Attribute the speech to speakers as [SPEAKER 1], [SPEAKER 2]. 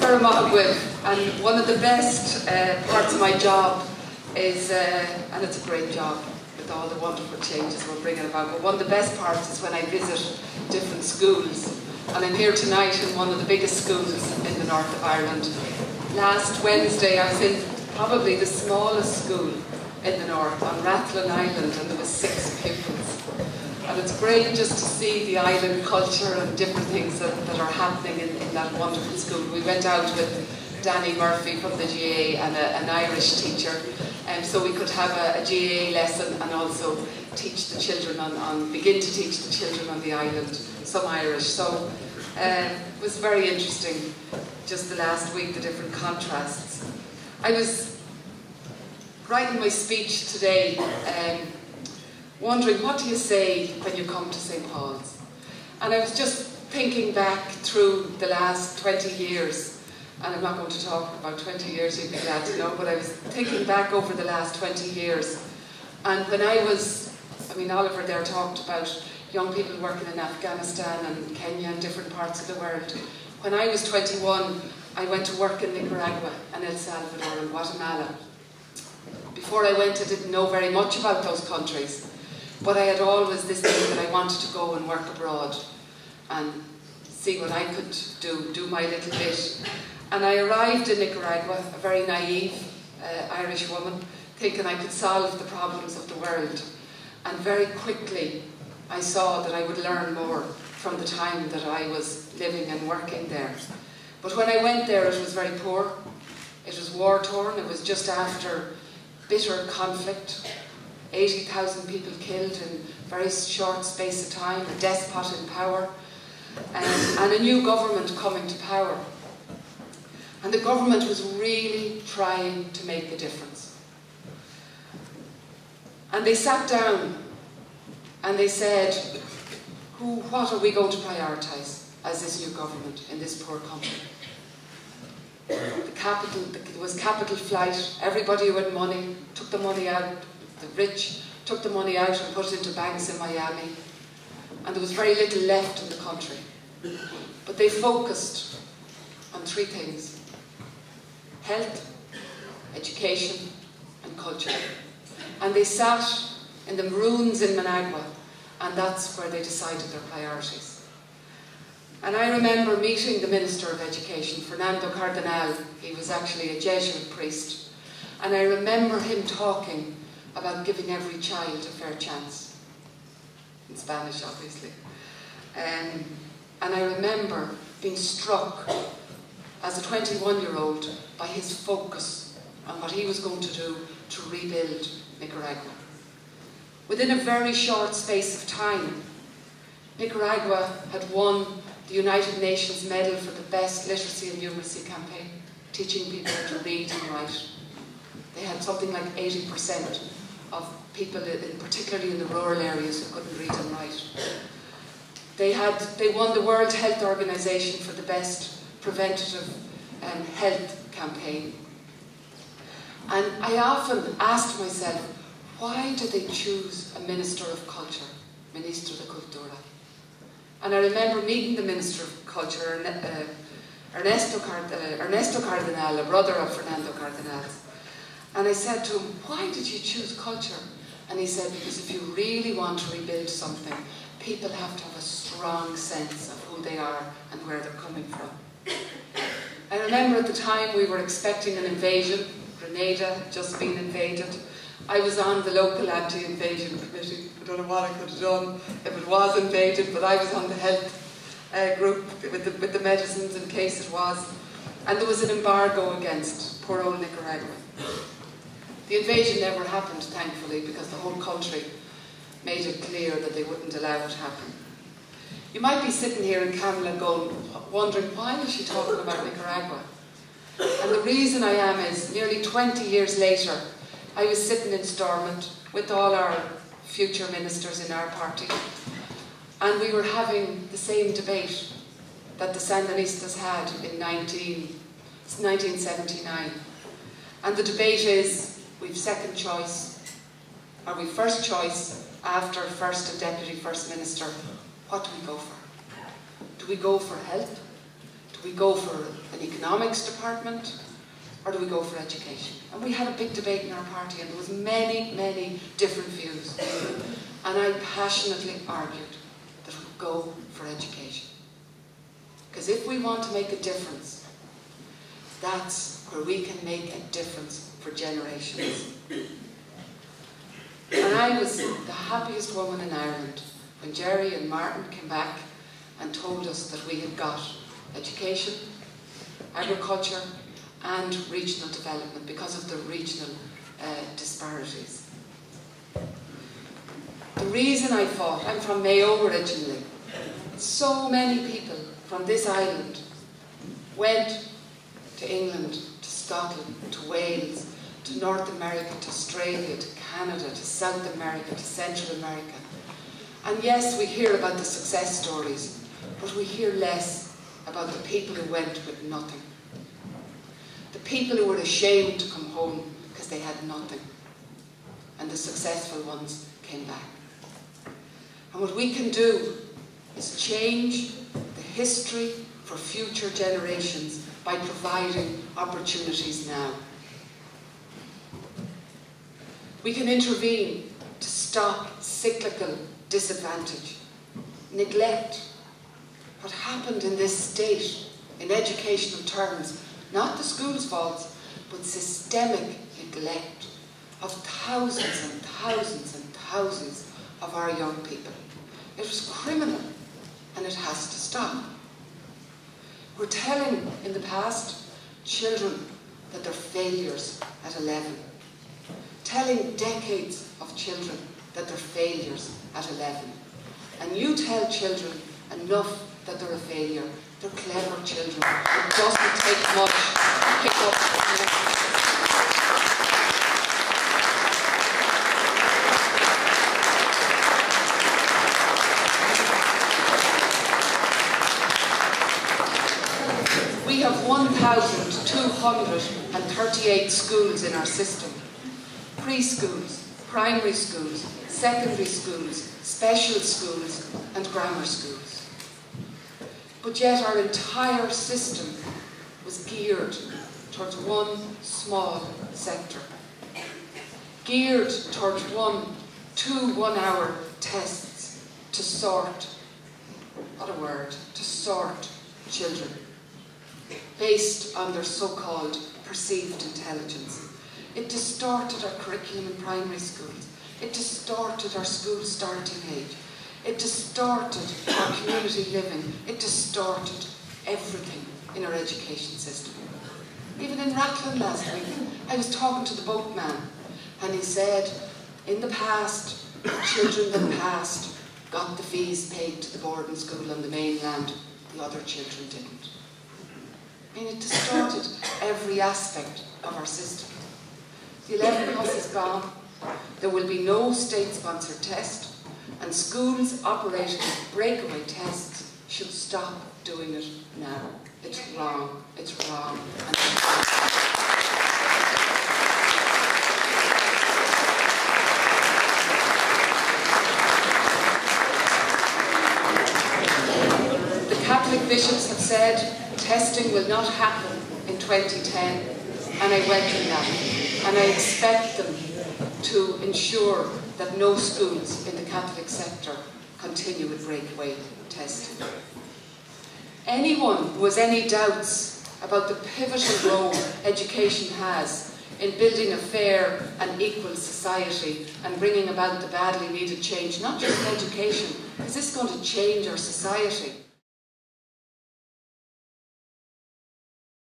[SPEAKER 1] And one of the best parts of my job is, and it's a great job with all the wonderful changes we're bringing about, but one of the best parts is when I visit different schools. And I'm here tonight in one of the biggest schools in the north of Ireland. Last Wednesday I was in probably the smallest school in the north, on Rathlin Island, and there was 6 pupils. And it's great just to see the island culture and different things that are happening in that wonderful school. We went out with Danny Murphy from the GA and an Irish teacher, so we could have a GA lesson and also teach the children begin to teach the children on the island some Irish. So it was very interesting just the last week, the different contrasts. I was writing my speech today, wondering what do you say when you come to St. Paul's? And I was just thinking back through the last 20 years, and I'm not going to talk about 20 years, you'd be glad to know, but I was thinking back over the last 20 years. And when I was, Oliver there talked about young people working in Afghanistan and Kenya and different parts of the world. When I was 21, I went to work in Nicaragua and El Salvador and Guatemala. Before I went, I didn't know very much about those countries, but I had always this thing that I wanted to go and work abroad and see what I could do my little bit. And I arrived in Nicaragua, a very naive Irish woman, thinking I could solve the problems of the world. And very quickly, I saw that I would learn more from the time that I was living and working there. But when I went there, it was very poor. It was war-torn. It was just after bitter conflict, 80,000 people killed in a very short space of time, a despot in power, and a new government coming to power. And the government was really trying to make a difference. And they sat down and they said, what are we going to prioritise as this new government in this poor country? There was capital flight. Everybody who had money took the money out. The rich took the money out and put it into banks in Miami. And there was very little left in the country. But they focused on 3 things: health, education, and culture. And they sat in the ruins in Managua, and that's where they decided their priorities. And I remember meeting the Minister of Education, Fernando Cardenal. He was actually a Jesuit priest. And I remember him talking about giving every child a fair chance. In Spanish, obviously. And I remember being struck as a 21-year-old by his focus on what he was going to do to rebuild Nicaragua. Within a very short space of time, Nicaragua had won the United Nations Medal for the best literacy and numeracy campaign, teaching people to read and write. They had something like 80% of people, particularly in the rural areas, who couldn't read and write. They won the World Health Organization for the best preventative health campaign. And I often asked myself, why did they choose a Minister of Culture, Ministro de Cultura? And I remember meeting the Minister of Culture, Ernesto Cardenal, a brother of Fernando Cardenal's. And I said to him, why did you choose culture? And he said, because if you really want to rebuild something, people have to have a strong sense of who they are and where they're coming from. I remember at the time we were expecting an invasion. Grenada had just been invaded. I was on the local anti-invasion committee. I don't know what I could have done if it was invaded, but I was on the health group with the medicines in case it was. And there was an embargo against poor old Nicaragua. The invasion never happened, thankfully, because the whole country made it clear that they wouldn't allow it to happen. You might be sitting here in Camla wondering, why is she talking about Nicaragua? And the reason I am is, nearly 20 years later, I was sitting in Stormont with all our future ministers in our party, and we were having the same debate that the Sandinistas had in 1979. And the debate is, we've second choice, or we first choice after First and Deputy First Minister, what do we go for? Do we go for health? Do we go for an economics department, or do we go for education? And we had a big debate in our party, and there was many, many different views. And I passionately argued that we go for education. Because if we want to make a difference, that's where we can make a difference for generations. And I was the happiest woman in Ireland when Jerry and Martin came back and told us that we had got education, agriculture, and regional development because of the regional disparities. The reason I fought, I'm from Mayo originally, so many people from this island went to England, to Scotland, to Wales, to North America, to Australia, to Canada, to South America, to Central America. And yes, we hear about the success stories, but we hear less about the people who went with nothing. The people who were ashamed to come home because they had nothing. And the successful ones came back. And what we can do is change the history for future generations by providing opportunities now. We can intervene to stop cyclical disadvantage, neglect. What happened in this state, in educational terms, not the school's faults, but systemic neglect of thousands and thousands and thousands of our young people. It was criminal, and it has to stop. We're telling, in the past, children that they're failures at 11. Telling decades of children that they're failures at 11. And you tell children enough that they're a failure. They're clever children. It doesn't take much to pick up. We have 1,238 schools in our system. Preschools, primary schools, secondary schools, special schools, and grammar schools. But yet our entire system was geared towards one small sector. Geared towards two one-hour tests to sort, what a word, to sort children based on their so-called perceived intelligence. It distorted our curriculum in primary schools. It distorted our school starting age. It distorted our community living. It distorted everything in our education system. Even in Rathlin last week, I was talking to the boatman, and he said, in the past, the children that passed got the fees paid to the boarding school on the mainland, the other children didn't. I mean, it distorted every aspect of our system. The 11 plus is gone. There will be no state-sponsored test, and schools operating breakaway tests should stop doing it now. It's wrong. It's wrong. And it's wrong. The Catholic bishops have said testing will not happen in 2010, and I welcome that. And I expect them to ensure that no schools in the Catholic sector continue with breakaway testing. Anyone who has any doubts about the pivotal role education has in building a fair and equal society and bringing about the badly needed change, not just in education, is this going to change our society?